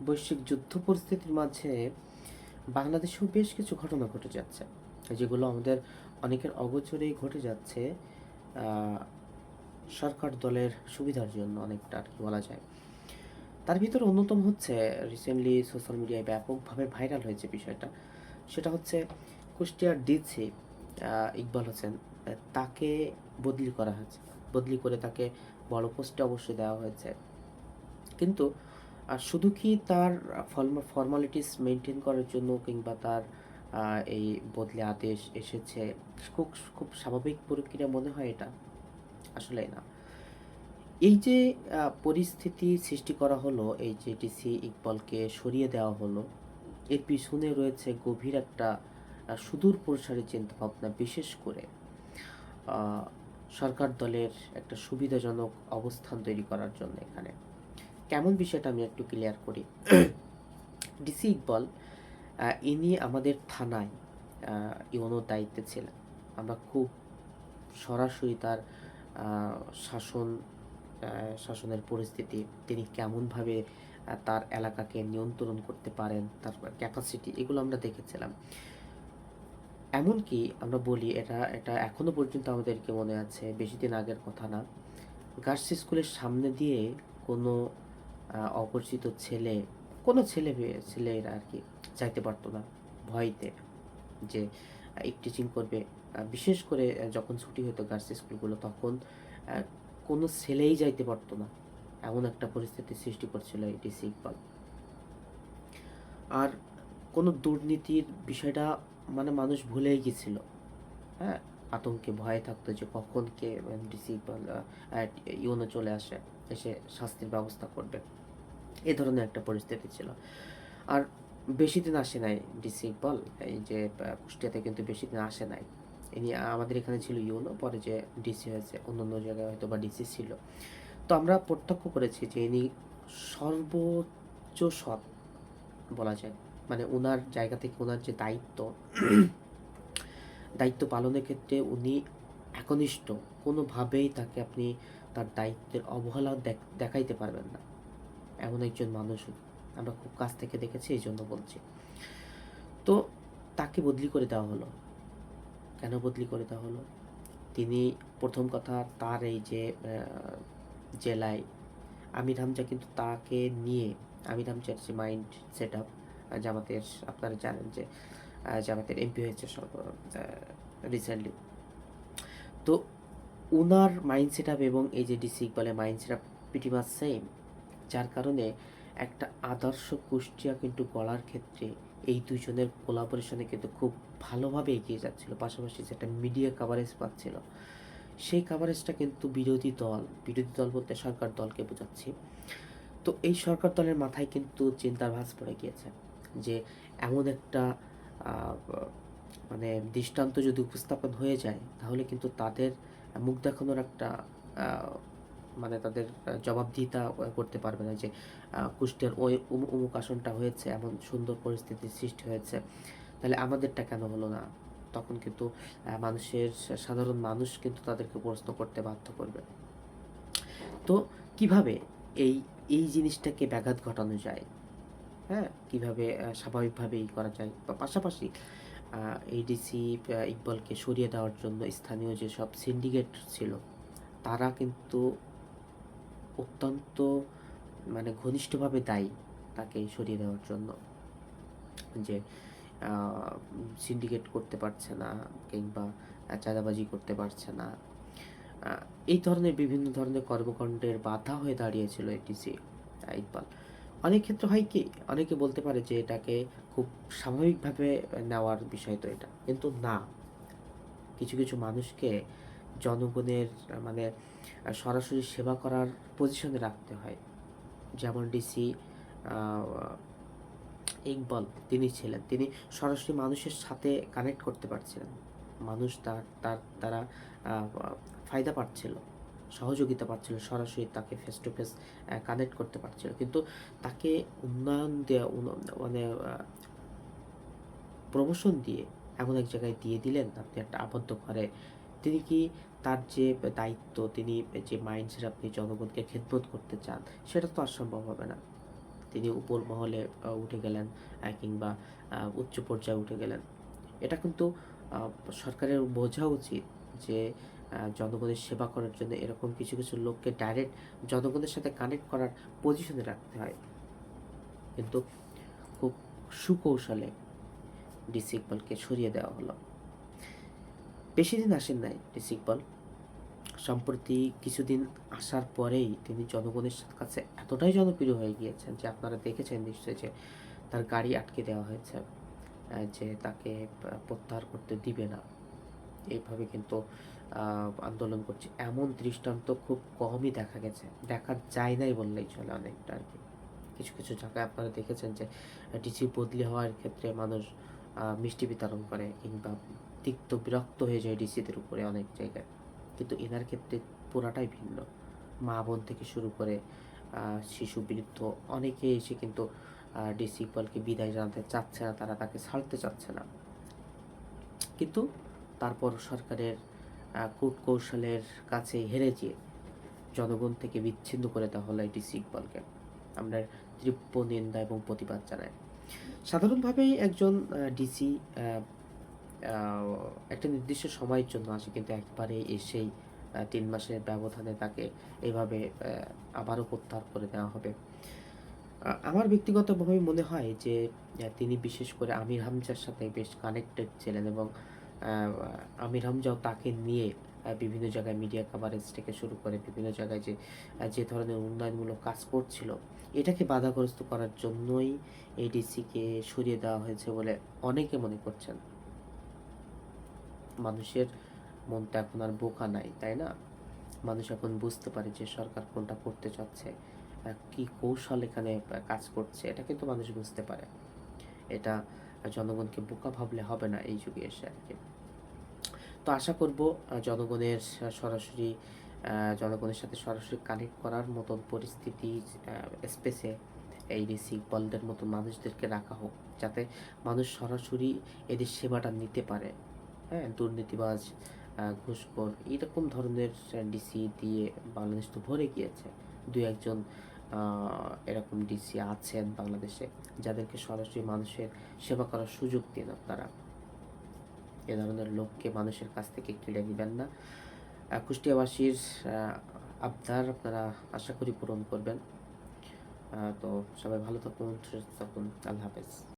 বৈশ্বিক যুদ্ধ পরিস্থিতির মাঝে বাংলাদেশেও বেশ কিছু ঘটনা ঘটে যাচ্ছে, যেগুলো আমাদের অনেকের অগোচরেই ঘটে যাচ্ছে। আহ, সরকার দলের সুবিধার জন্য অনেকটা আর কি বলা যায়। তার ভিতরে অন্যতম হচ্ছে, রিসেন্টলি সোশ্যাল মিডিয়ায় ব্যাপকভাবে ভাইরাল হয়েছে বিষয়টা। সেটা হচ্ছে কুষ্টিয়ার ডিসি ইকবাল হোসেন, তাকে বদলি করা হয়েছে। বদলি করে তাকে বড় পোস্টে অবশ্যই দেওয়া হয়েছে। কিন্তু শুধু কি তার ফর্মালিটিস মেনটেন করার জন্য, কিংবা তার এই বদলে আদেশ এসেছে খুব খুব স্বাভাবিক প্রক্রিয়া মনে হয় এটা? আসলে না। এই যে পরিস্থিতি সৃষ্টি করা হলো, এই যে ডিসি ইকবালকে সরিয়ে দেওয়া হলো, এর পিছনে রয়েছে গভীর একটা সুদূর প্রসারী চিন্তাভাবনা। বিশেষ করে আহ, সরকার দলের একটা সুবিধাজনক অবস্থান তৈরি করার জন্য। এখানে কেমন বিষয়টা আমি একটু ক্লিয়ার করি। ডিসি ইকবাল ইনি আমাদের থানায় ইউনোর দায়িত্বে ছিলেন। আমরা খুব সরাসরি তার শাসন শাসনের পরিস্থিতি, তিনি কেমনভাবে তার এলাকাকে নিয়ন্ত্রণ করতে পারেন, তার ক্যাপাসিটি, এগুলো আমরা দেখেছিলাম। এমনকি আমরা বলি, এটা এটা এখনো পর্যন্ত আমাদেরকে মনে আছে, বেশি দিন আগের কথা না। গার্লস স্কুলের সামনে দিয়ে কোনো অপরিচিত ছেলে, কোনো ছেলেরা আর কি যাইতে পারতো না ভয়তে, যে টিচিং করবে। বিশেষ করে যখন ছুটি হতো গার্লস স্কুলগুলো, তখন কোনো ছেলেই যাইতে পারতো না। এমন একটা পরিস্থিতি সৃষ্টি করছিল এই ডিসি ইকবাল। আর কোনো দুর্নীতির বিষয়টা মানে মানুষ ভুলেই গেছিল। হ্যাঁ, আতঙ্কে ভয়ে থাকতো যে কখন কে ডিসি ইকবাল ইউনো চলে এসে শাস্তির ব্যবস্থা করবে। এ ধরনের একটা পরিস্থিতি ছিল। আর বেশি দিন আসে নাই ডিসি ইকবাল, এই যে কুষ্টিয়াতে কিন্তু বেশি দিন আসে নাই। ইনি আমাদের এখানে ছিল ইউনো, পরে যে ডিসি হয়েছে অন্য অন্য জায়গায় হয়তো বা ডিসি ছিল। তো আমরা প্রত্যক্ষ করেছি যে ইনি সর্বোচ্চ সৎ বলা যায়। মানে ওনার জায়গা থেকে ওনার যে দায়িত্ব দায়িত্ব পালনের ক্ষেত্রে উনি একনিষ্ঠ। কোনোভাবেই তাকে আপনি তার দায়িত্বের অবহেলা দেখাইতে পারবেন না। এমন একজন মানুষ আমরা খুব কাছ থেকে দেখেছি, এই জন্য বলছি। তো তাকে বদলি করে দেওয়া হলো। কেন বদলি করে দেওয়া হলো? তিনি প্রথম কথা, তার এই যে জেলায় আমির হামজা কিন্তু তাকে নিয়ে, আমির হামজার যে মাইন্ড সেট আপ, জামাতের, আপনারা জানেন যে জামাতের এমপি হয়েছে সব রিসেন্টলি। তো উনার মাইন্ড সেট আপ এবং এই যে ডিসি ইকবালের mind set up pretty much same. যার কারণে একটা আদর্শ কুষ্টিয়া কিন্তু গড়ার ক্ষেত্রে এই দুজনের কোলাবোরেশনে কিন্তু খুব ভালোভাবে এগিয়ে যাচ্ছিল। পাশাপাশি যেটা মিডিয়া কাভারেজ পাচ্ছিল, সেই কাভারেজটা কিন্তু বিরোধী দল বলতে সরকার দলকে বোঝাচ্ছি। তো এই সরকার দলের মাথায় কিন্তু চিন্তার ভাঁজ পড়ে গিয়েছে যে এমন একটা আহ, মানে দৃষ্টান্ত যদি উপস্থাপন হয়ে যায়, তাহলে কিন্তু তাদের মুখ দেখানোর একটা মানে তাদের জবাবদিহিতা করতে পারবে না যে কুষ্টিয়ার ওই অমুক আসনটা হয়েছে, এমন সুন্দর পরিস্থিতির সৃষ্টি হয়েছে, তাহলে আমাদেরটা কেন হলো না? তখন কিন্তু সাধারণ মানুষ কিন্তু তাদেরকে প্রশ্ন করতে বাধ্য করবে। তো কিভাবে এই এই জিনিসটাকে ব্যাঘাত ঘটানো যায়? হ্যাঁ, কিভাবে স্বাভাবিকভাবেই করা যায়? বা পাশাপাশি এডিসি ইকবালকে সরিয়ে দেওয়ার জন্য স্থানীয় যেসব সিন্ডিকেট ছিল, তারা কিন্তু অত্যন্ত মানে ঘনিষ্ঠভাবে দায়ী তাকে সরিয়ে দেওয়ার জন্য। যে সিন্ডিকেট করতে পারছে না, কিংবা চাঁদাবাজি করতে পারছে না, এই ধরনের বিভিন্ন ধরনের কর্মকাণ্ডের বাধা হয়ে দাঁড়িয়েছিল এডিসি ইকবাল। অনেক ক্ষেত্রে হয় কি, অনেকে বলতে পারে যে এটাকে খুব স্বাভাবিকভাবে নেওয়ার বিষয়, তো এটা কিন্তু না। কিছু কিছু মানুষকে জনগণের মানে সরাসরি সেবা করার পজিশনে রাখতে হয়। যেমন ডিসি ইকবাল তিনি ছিলেন, তিনি সরাসরি মানুষের সাথে কানেক্ট করতে পারছিলেন। মানুষ তার তার দ্বারা ফায়দা পাচ্ছিল, সহযোগিতা পাচ্ছিল, সরাসরি তাকে ফেস টু ফেস কানেক্ট করতে পারছিল। কিন্তু তাকে উন্নয়ন দেওয়া মানে প্রমোশন দিয়ে এমন এক জায়গায় দিয়ে দিলেন আপনি, একটা আবদ্ধ ঘরে। তিনি কি তার যে দায়িত্ব, তিনি যে মাইন্ডসেট আপনি জনগণকে খেদমত করতে চান, সেটা তো আর সম্ভব হবে না। তিনি উপর মহলে উঠে গেলেন, কিংবা উচ্চ পর্যায়ে উঠে গেলেন। এটা কিন্তু আ সরকারের বোঝা উচিত যে জনগণের সেবা করার জন্য এরকম কিছু, কিছু লোককে ডাইরেক্ট জনগণের সাথে কানেক্ট করার পজিশনে রাখতে হয়। কিন্তু খুব সুকৌশলে ডিসি ইকবালকে সরিয়ে দেওয়া হলো। বেশিদিন আসেন নাই ডিসি ইকবাল। সম্প্রতি কিছুদিন আসার পরেই তিনি জনগণের কাছে এতটাই জনপ্রিয় হয়ে গিয়েছেন যে আপনারা দেখেছেন নিশ্চয়ই যে তার গাড়ি আটকে দেওয়া হয়েছে। যে তাকে প্রত্যাহার করতে দিবে না। এভাবে কিন্তু আন্দোলন করছে। এমন দৃষ্টান্ত খুব কমই দেখা গেছে। দেখা যায় নাই বললেই চলে অনেকটা আরকি। কিছু, কিছু জায়গায় আপনারা দেখেছেন যে ডিসি বদলি হওয়ার ক্ষেত্রে মানুষ মিষ্টি বিতরণ করে, কিংবা তিক্ত বিরক্ত হয়ে যায় ডিসিদের উপরে অনেক জায়গায়। কিন্তু এনার ক্ষেত্রে পুরাটাই ভিন্ন। মা-বোন থেকে শুরু করে শিশু, বৃদ্ধ অনেকেই এসে কিন্তু ডিসি ইকবালকে বিদায় জানাতে চাচ্ছে না, তারা তাকে ছাড়তে চাচ্ছে না। কিন্তু তারপর সরকারের কূটকৌশলের কাছে হেরে যেয়ে জনগণ থেকে বিচ্ছিন্ন করে দেওয়া হলো এই ডিসি ইকবালকে। আমরা তীব্র নিন্দা এবং প্রতিবাদ জানাই। সাধারণভাবেই একজন ডিসি আ আ একটা নির্দিষ্ট সময়ের জন্য আসে, কিন্তু একবারে এসেই ৩ মাসের ব্যবধানে তাকে এভাবে আবারও প্রত্যাহার করে দেওয়া হবে। আমার ব্যক্তিগতভাবে মনে হয় যে তিনি বিশেষ করে আমির হামজার সাথে বেশ কানেক্টেড ছিলেন, এবং আ আমির হামজাও তাকে নিয়ে বিভিন্ন জায়গায় মিডিয়া কভারেজ থেকে শুরু করে বিভিন্ন জায়গায় যে ধরনের উন্নয়নমূলক কাজ করছিল, এটাকে বাধাগ্রস্ত করার জন্যই এডিসিকে সরিয়ে দেওয়া হয়েছে বলে অনেকে মনে করছেন। মানুষের মন তো এখন আর বোকা নাই, তাই না? মানুষ এখন বুঝতে পারে যে সরকার কোনটা করতে চাচ্ছে, কি কৌশল এখানে কাজ করছে, এটা কিন্তু মানুষ বুঝতে পারে। এটা জনগণকে বোকা ভাবলে হবে না এই যুগে এসে আরকি। তো আশা করব জনগণের সরাসরি জনগণের সাথে সরাসরি কানেক্ট করার মতন পরিস্থিতি স্পেসে এই ডিসি ইকবালদের মতন মানুষদেরকে রাখা হোক। যাতে মানুষ সরাসরি এদের সেবাটা নিতে পারে। হ্যাঁ? দুর্নীতিবাজ, ঘুষখোর এরকম ধরনের ডিসি দিয়ে বাংলাদেশ তো ভরে গিয়েছে। ২-১ জন আ এরকম ডিসি আছেন বাংলাদেশে, যাদেরকে সরাসরি মানুষের সেবা করার সুযোগ দিন আপনারা। এ ধরনের লোককে মানুষের কাছ থেকে কেড়ে নিবেন না। কুষ্টিয়াবাসীর আ আবদার আপনারা আশা করি পূরণ করবেন। তো সবাই ভালো থাকুন, সুস্থ থাকুন। আল্লাহ হাফেজ।